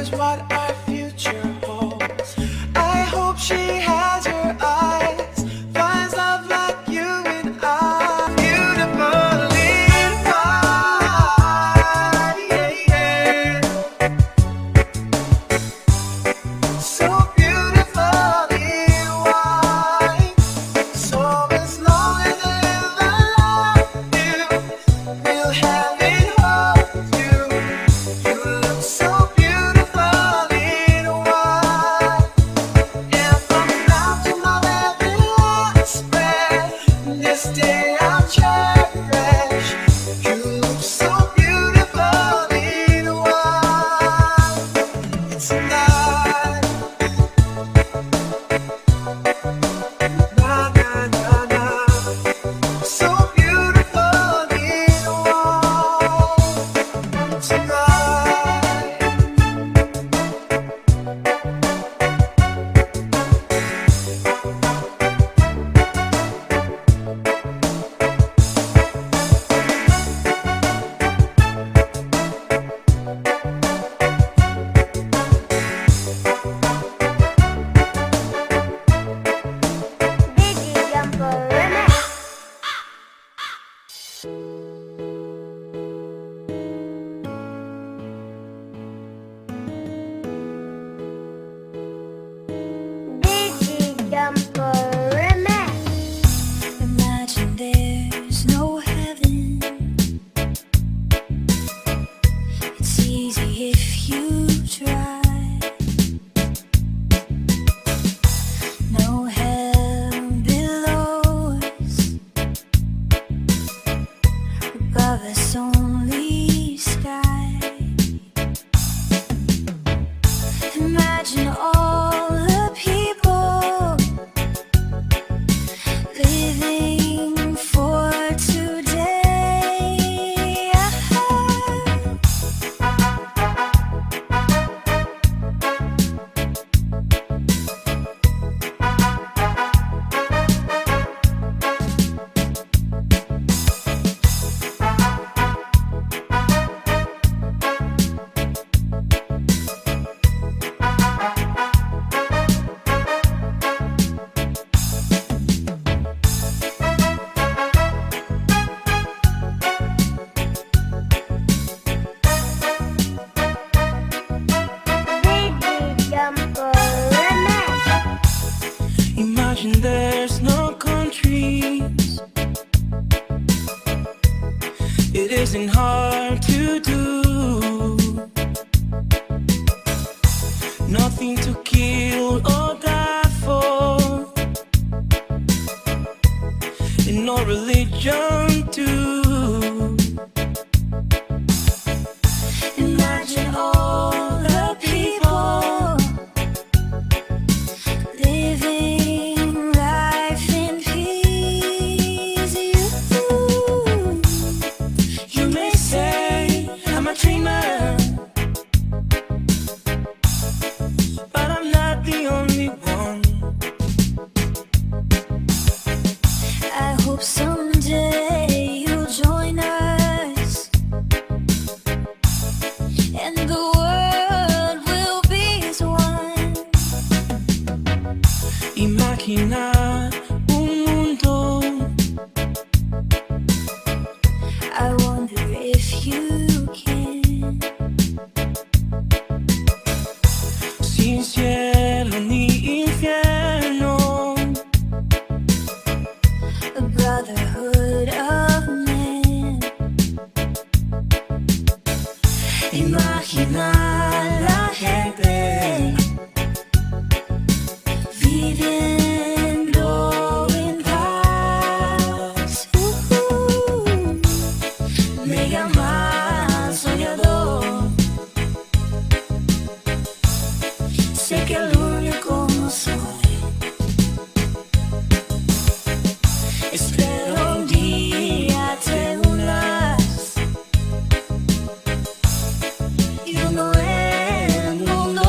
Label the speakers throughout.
Speaker 1: wonders what our future holds. I hope she has your eyes, finds love like you and I. Beautifully white, yeah, yeah. So beautifully white. So as long as I love you, we'll have it hold you. You look so beautifully white. And from now to my very last breath, this day I'll cherish. You look so beautifully white. It's a night, na na na na. So beautifully white tonight.
Speaker 2: Biggie Jumper Remix. Biggie Jumper Remix.
Speaker 3: Imagine there's no heaven. It's easy if you try. No hell below us, above us only sky. Imagine all the people living for today.
Speaker 2: Biggie Jumper Remix.
Speaker 1: Imagine there's no countries. It isn't hard to do. Nothing to kill or die for. And no religion too.
Speaker 3: Imagine all the people living life in peace. You may say I'm a dreamer,
Speaker 1: But I'm not the only one.
Speaker 3: I hope someday you'll join us, and the world will be as one.
Speaker 1: Imagina un mundo
Speaker 3: I wonder if you can.
Speaker 1: sin cielo ni infierno.
Speaker 3: A brotherhood of men. Imagina la gente viviendo en paz. Me llaman soñador. Sé que el único no soy. Espero un día te unas y uno en mundo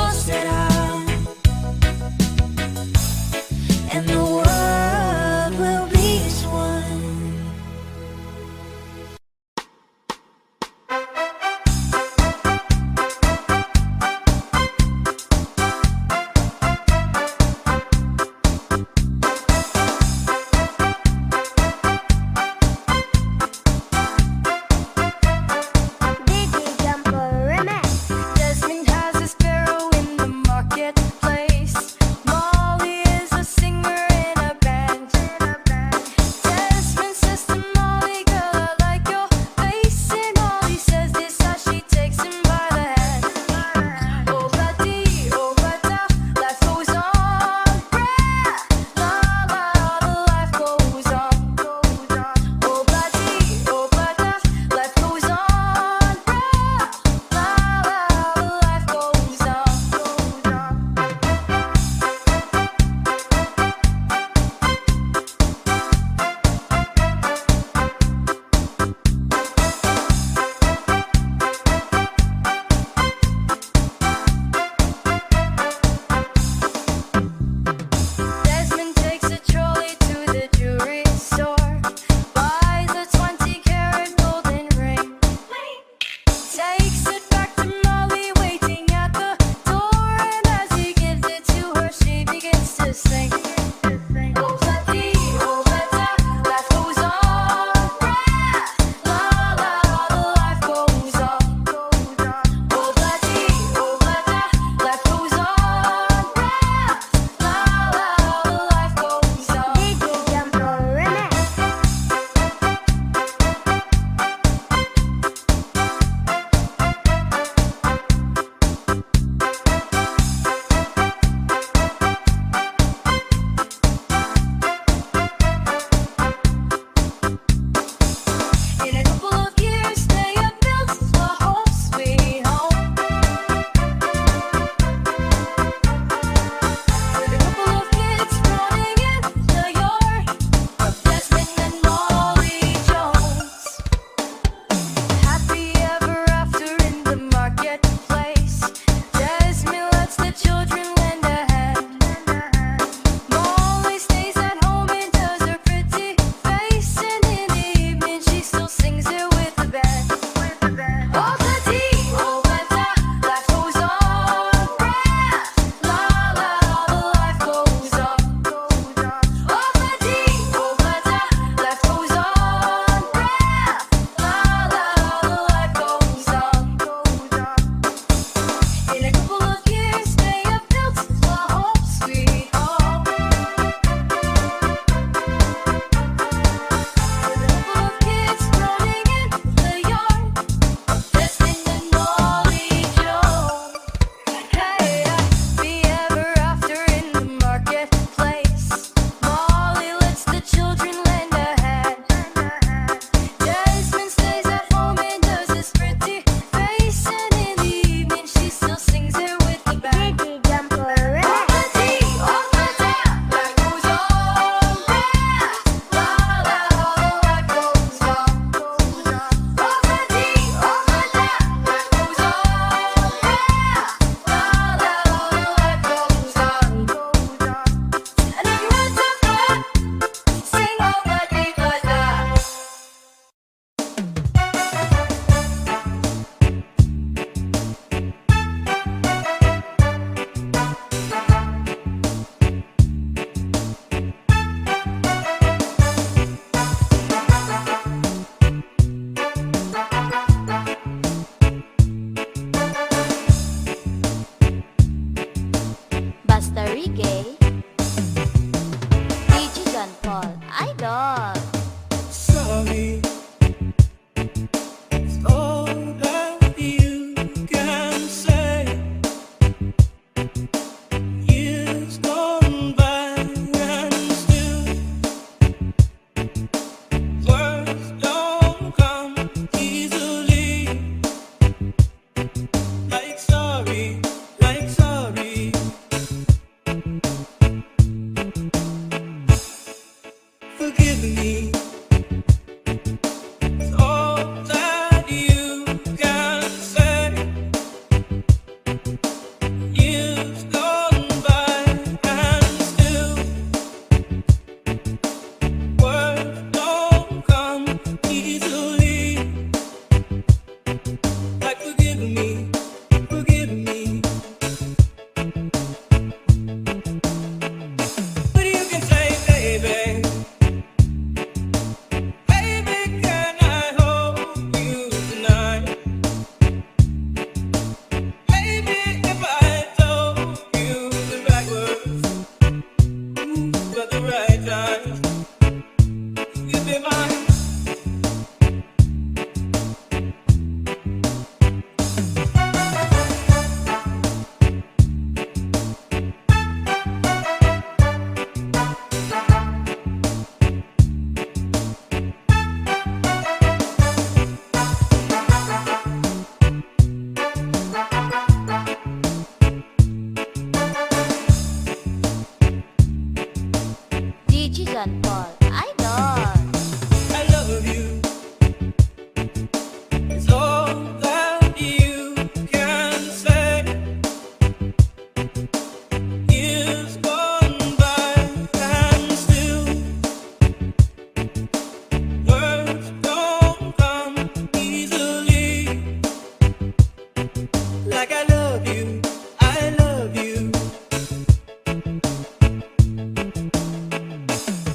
Speaker 1: like I love you, I love you.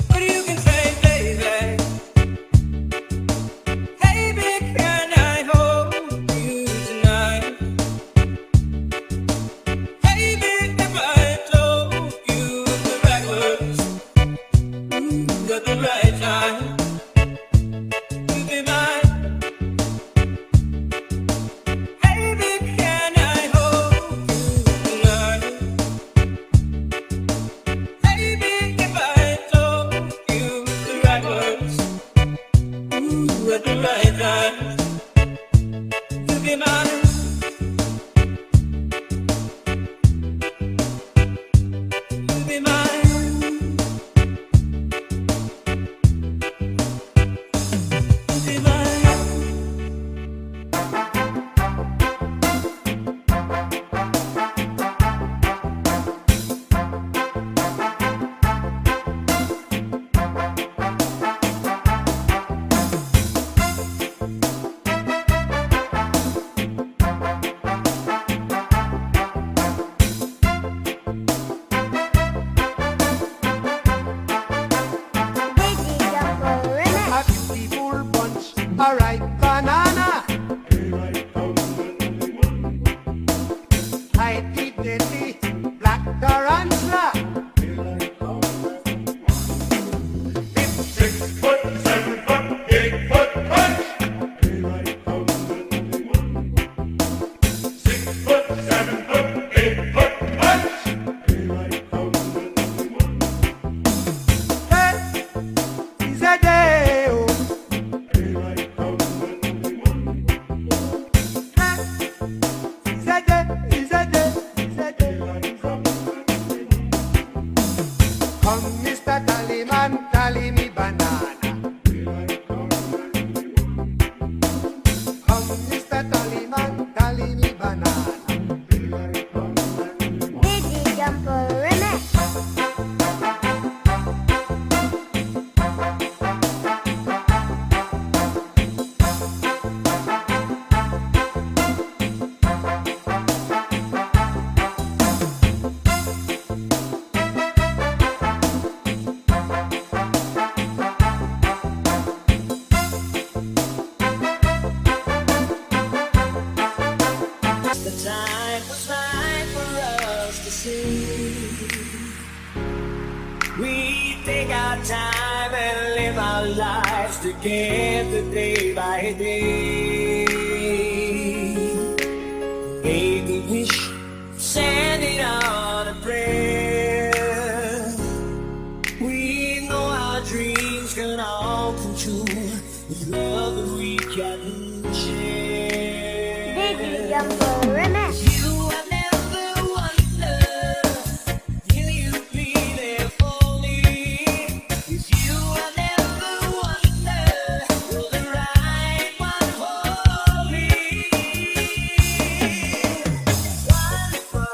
Speaker 1: What you can say, baby? Baby, can I hold you tonight? Baby, if I told you the right words at the right time, you'd be mine. Baby, can I hold you tonight? Baby, if I told you the right words at the right time, you'd be mine. You'd be mine. You'd be mine.
Speaker 2: Digi Jumbo Remix.
Speaker 4: A beautiful bunch, a ripe banana. I eat the black tarantula. It's 6 foot, 7 foot, 8 foot punch. 6 foot, 7 foot, 8 foot punch. Hey, it's a day, oh. Come, Mr. Tallyman, tally me banana. Come, Mr. Tallyman, tally me banana.
Speaker 2: Digi Jumbo Remix.
Speaker 1: The time was right for us to see. We take our time and live our lives together day by day. Make a wish, send it on a prayer. We know our dreams can all come true with love that we can share.
Speaker 2: Digi Jumbo Remix.
Speaker 1: You have never wondered, will you be there for me? If you have never wondered, will the right one hold me? One for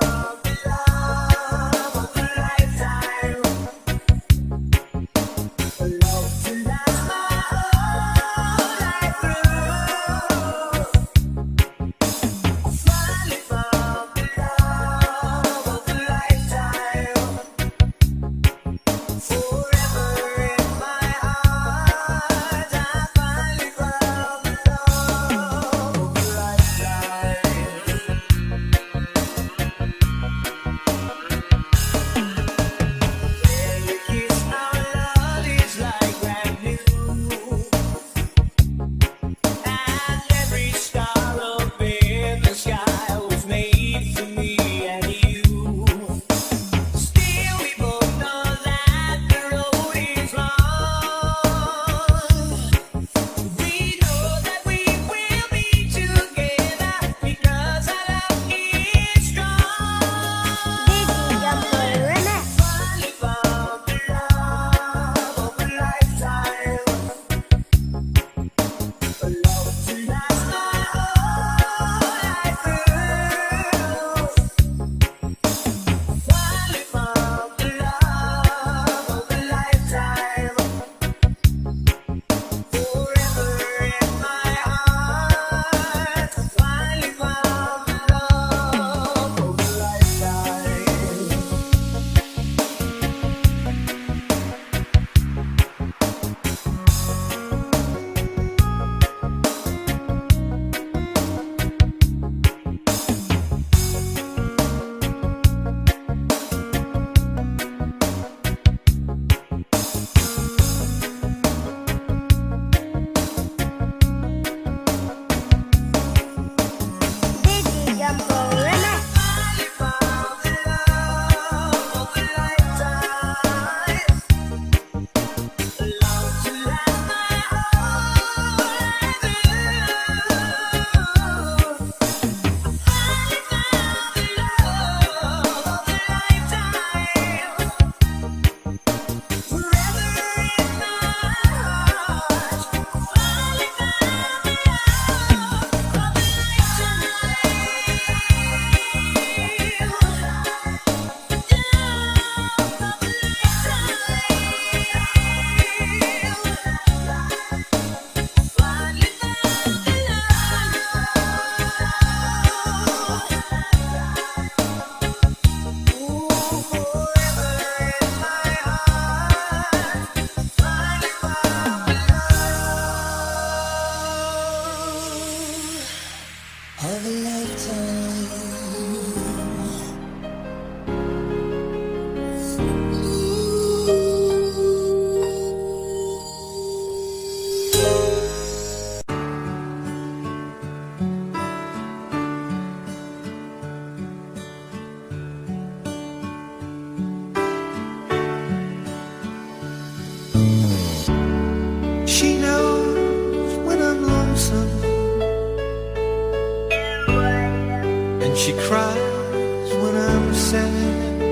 Speaker 1: and she cries when I'm sad.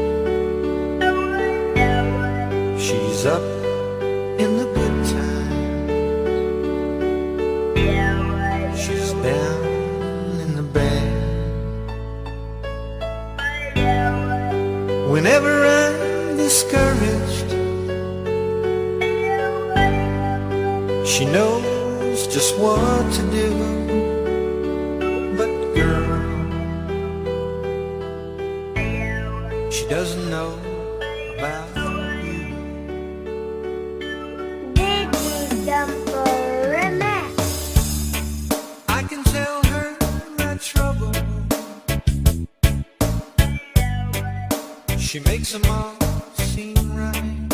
Speaker 1: She's up in the good time, she's down in the bad. Whenever I'm discouraged, she knows just what to do. But girl, she doesn't know about you.
Speaker 2: Reggae Jumper Remix.
Speaker 1: I can tell her my trouble, she makes them all seem right.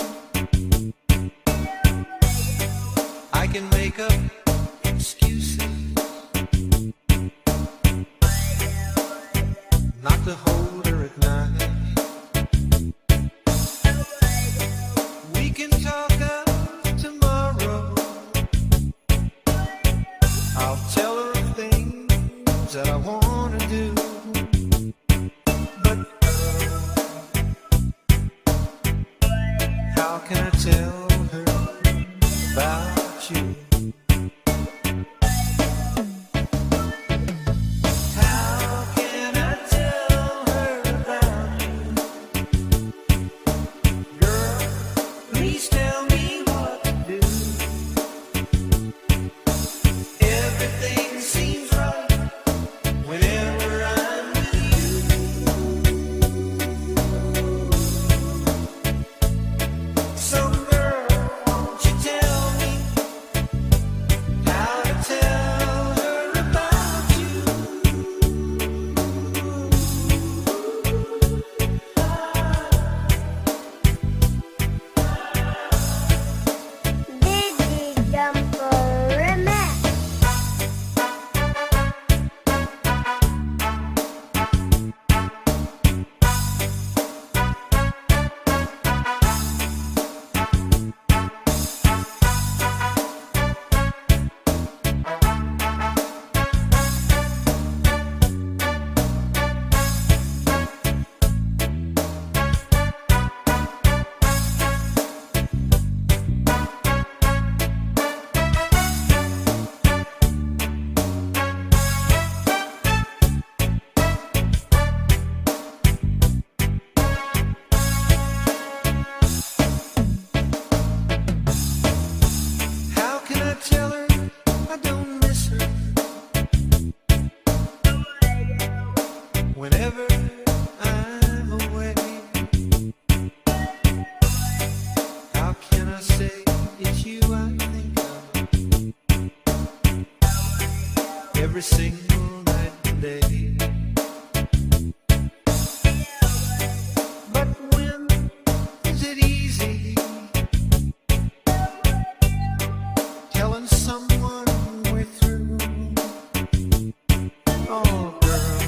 Speaker 1: I can make up excuses not to hold her at night. We can talk of tomorrow, I'll tell her things that I want to do. But how can I tell her about you? How can I tell her about you? Girl, please tell me what to do. Everything seems right whenever I'm with you. So girl, won't you tell me how to tell her about you?
Speaker 2: Reggae Jumper Remix.
Speaker 1: How can I tell her I don't miss her whenever I'm away? How can I say it's you I think of every single night and day? But when is it easy telling someone we're through? Oh girl,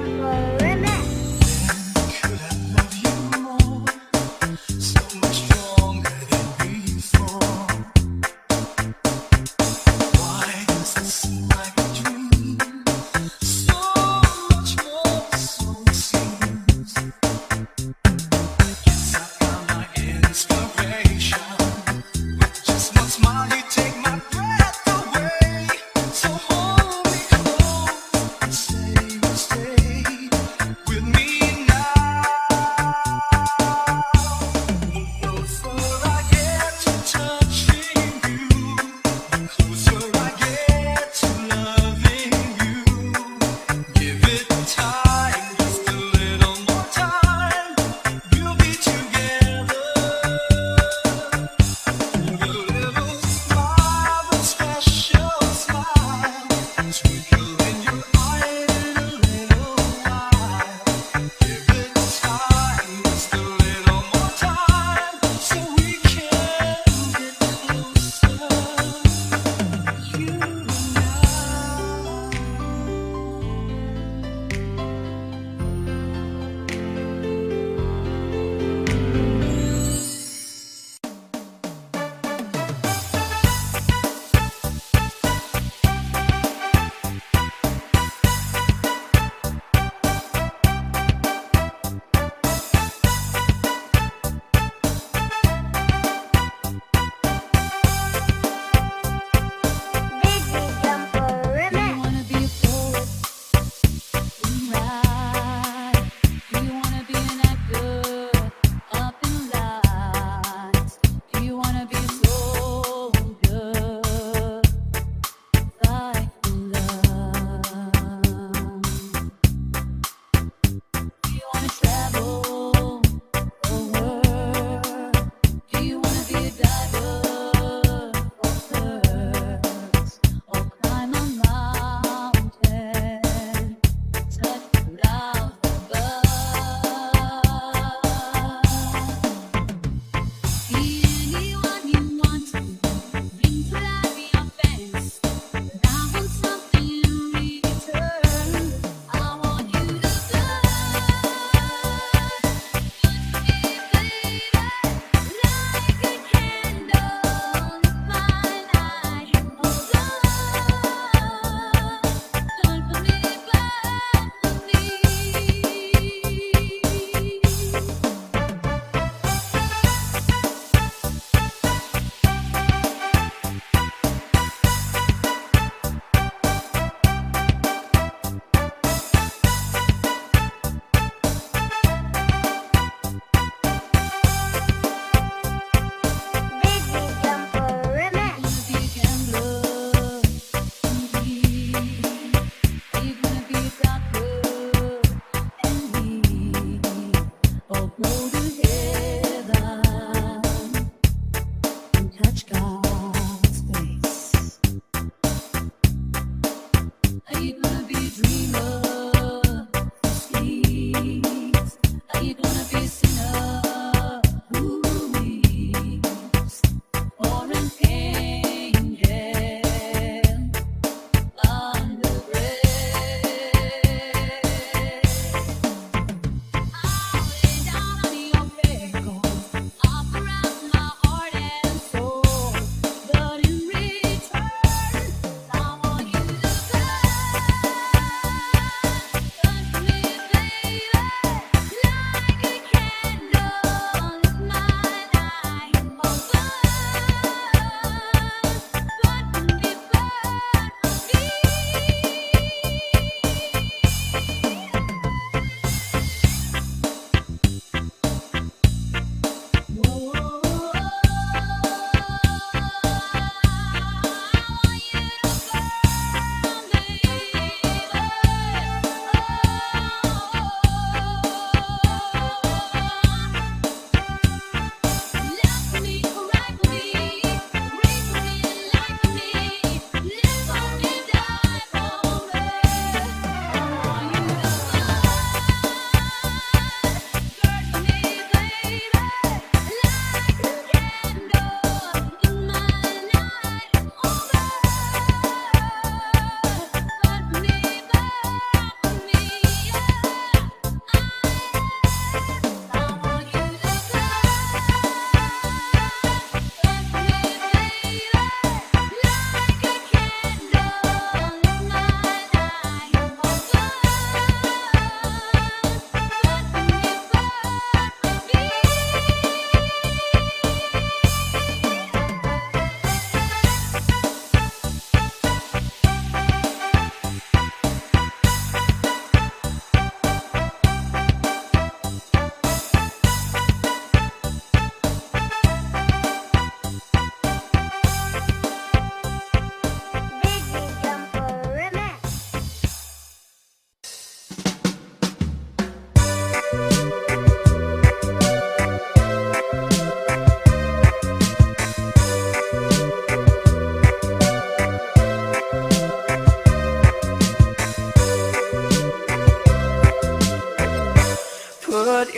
Speaker 2: Jumper Remix.
Speaker 1: Could I love you more? So much stronger than before. Why does it seem like a dream? So much more, so it seems. Guess I found my inspiration. With just one smile, you take my breath away. So hold me close and stay, stay.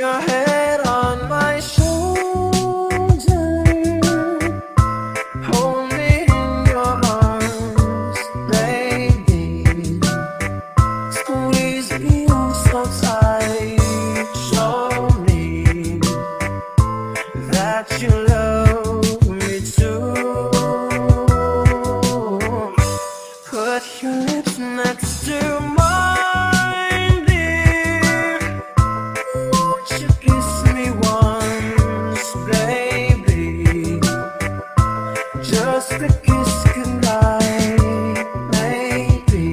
Speaker 1: your head on my shoulder, hold me in your arms, baby. Squeeze me so tight, show me that you love me too. Put your lips next to mine, dear. Won't you kiss me once, baby? Just a kiss goodnight, maybe.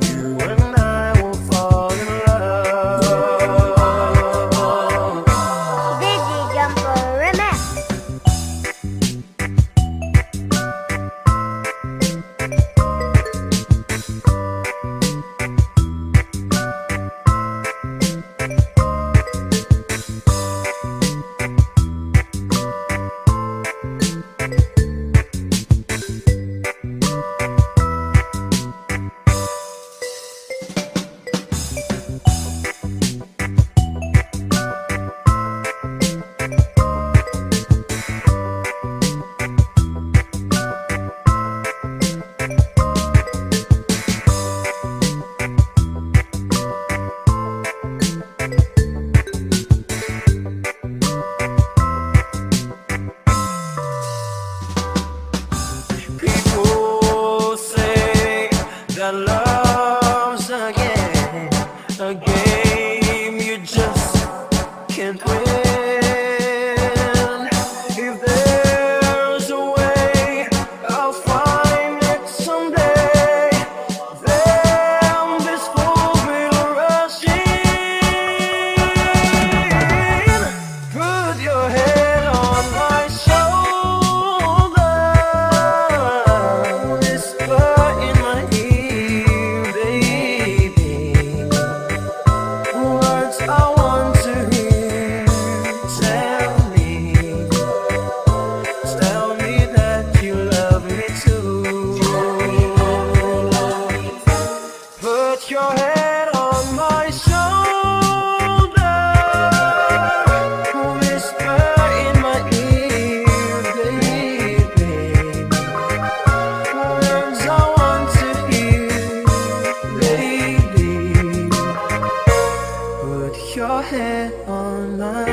Speaker 1: You and I will fall in love.
Speaker 2: Digi Jumper Remix.
Speaker 1: People say that love's a game you just can't win. If there's a way, I'll find it someday. Then this fool will rush in. Put your head on my shoulder, whisper in my ear, baby. Words I want to hear. Tell me that you love me too. Put your head on my shoulder, whisper in my ear, baby. Words I want to hear, baby. Put your head on my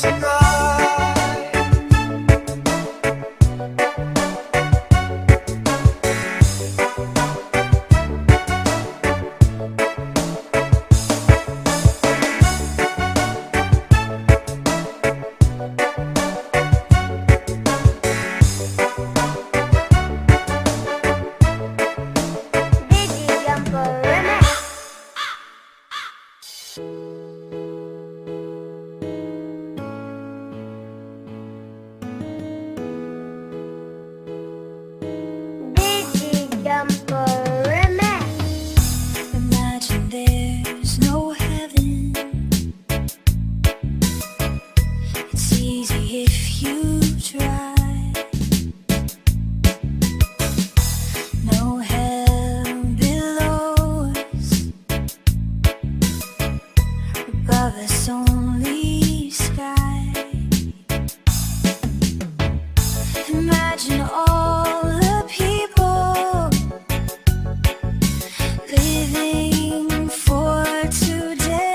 Speaker 1: tonight.
Speaker 2: Reggae Jumper Remix. Reggae Jumper Remix.
Speaker 3: Imagine there's no heaven. It's easy if you try. No hell below us. Above us only sky. Imagine all the people living for today.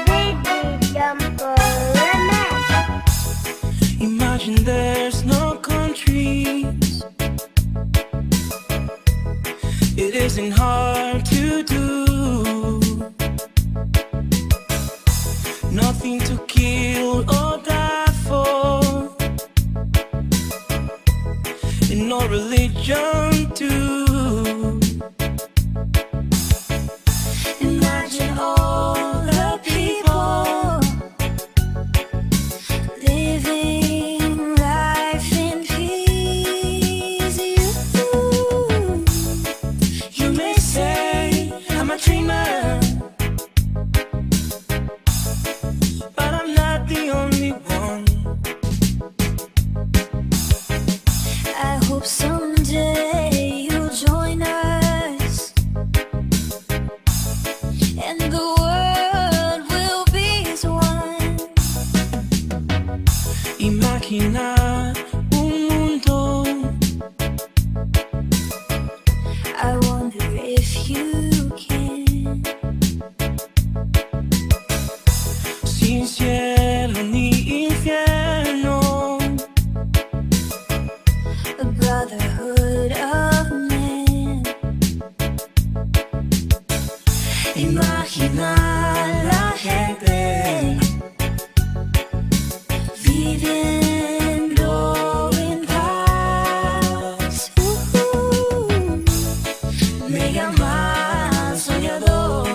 Speaker 2: Reggae Jumper Remix.
Speaker 1: Imagine there's no countries. It isn't hard to do. Nothing to kill or die for. And no religion too.
Speaker 3: Imagine all the people living life in peace.
Speaker 1: You may say I'm a dreamer, but I'm not the only one.
Speaker 3: I hope someday you'll join us, and the world will be as one.
Speaker 1: Imagina un mundo
Speaker 3: I wonder if you can.
Speaker 1: sin cielo ni infierno.
Speaker 3: A brotherhood of men.
Speaker 1: Imagina la gente viviendo en paz. Me llaman soñador.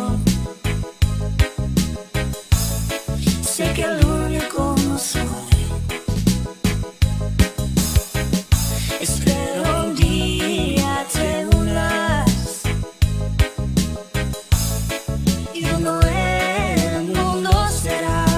Speaker 1: Sé que el único no soy. Espero un día te unas y un nuevo mundo será.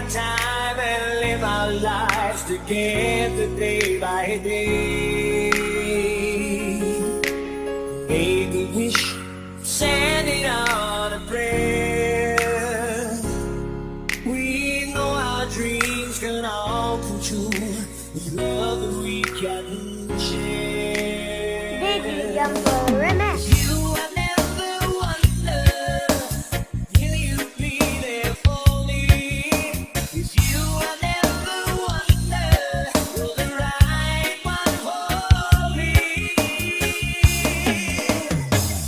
Speaker 1: time and live our lives together day by day. Make a wish, send it on a prayer. We know our dreams can all come true with love that we can share.
Speaker 2: Reggae Jumper Remix.
Speaker 1: You have never wondered, will you be there for me? If you have never wondered, will the right one for me?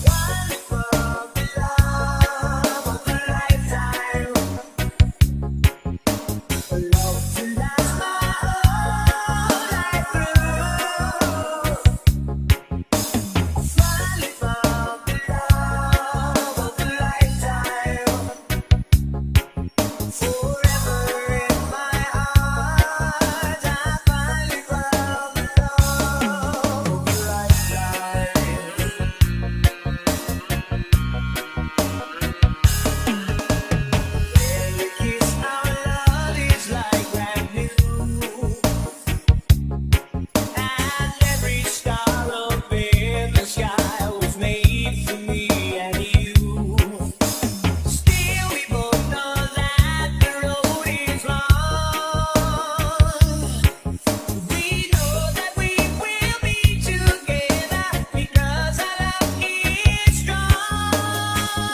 Speaker 1: One from the love of a lifetime, a love to last my whole life through. Finally found the love of a lifetime, forever in my heart. I finally found the love of a lifetime. Every kiss, our love is like brand new, and every star up in the sky was made for me and you. Still, we both know that the road is long. We know that we will be together because our love is strong.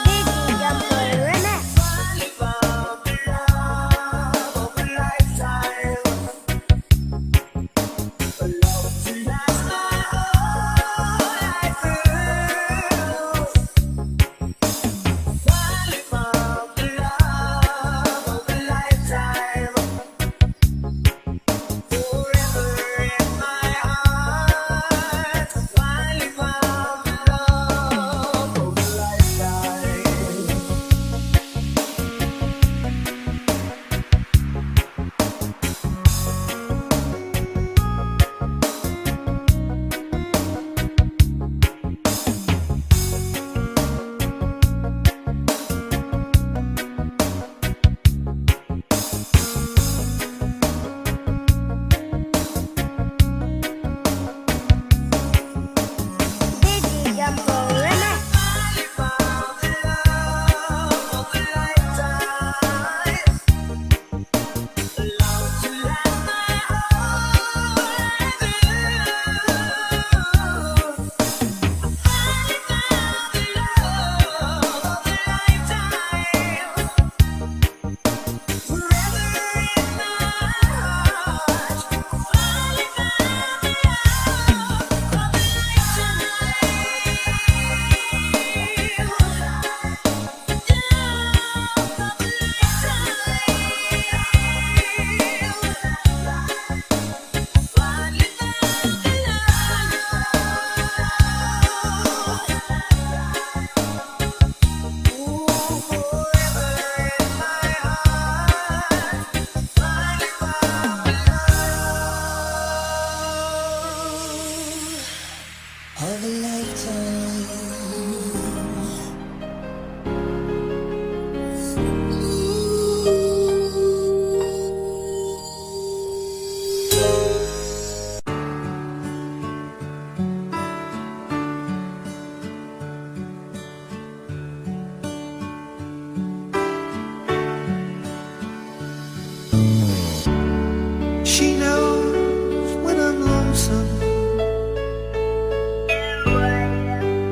Speaker 2: Reggae Jumper Remix.
Speaker 1: Finally found the love of a lifetime, a love to last my whole life through. Finally found the love of a lifetime, forever in my heart. Finally found the love of a lifetime.
Speaker 2: Reggae Jumper Remix.
Speaker 1: Finally found the love of a lifetime, love to last my whole life through. Finally found the love of a lifetime, forever in my heart. Finally found the love of a She knows when I'm lonesome,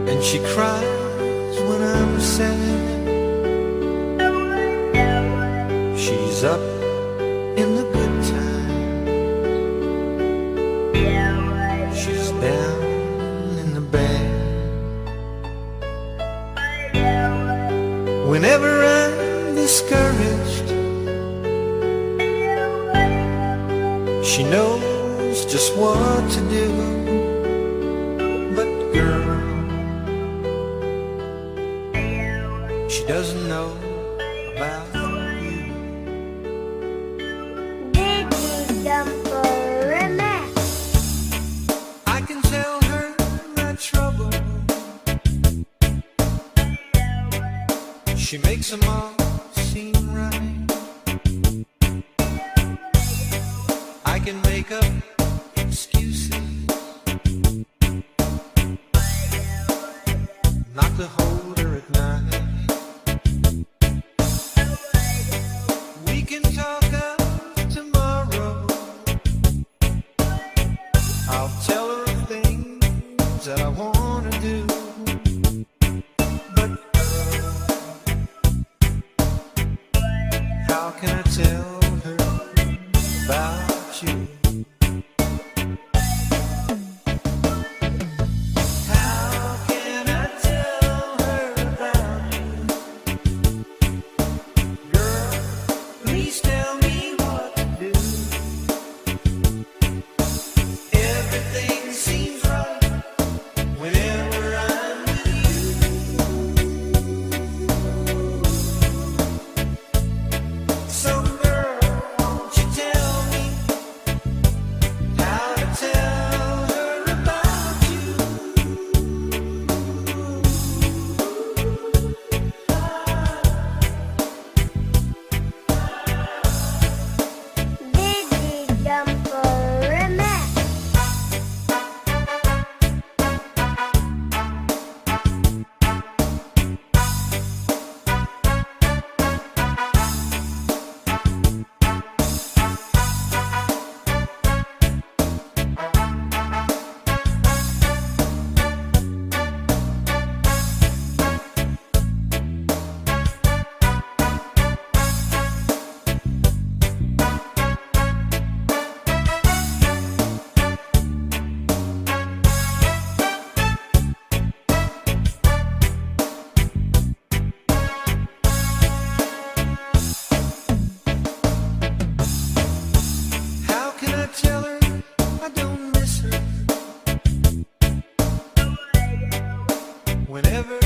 Speaker 1: and she cries when I'm sad. She's up in the good time, she's down in the bad. Whenever I'm discouraged, she knows just what to do. But girl, she doesn't know about you.
Speaker 2: Reggae Jumper Remix.
Speaker 1: I can tell her my trouble, she makes them all seem right. make up excuses not to hold her at night. We can talk of tomorrow. I'll tell her things that I wanna do. But how can I tell her about you? How can I tell her about you? Girl, please tell me what to do. Everything seems right whenever I'm with you. So girl, won't you tell me how to tell her about you?
Speaker 2: Dizzy Jumper Remix.
Speaker 1: How can I tell her I don't miss her? Whenever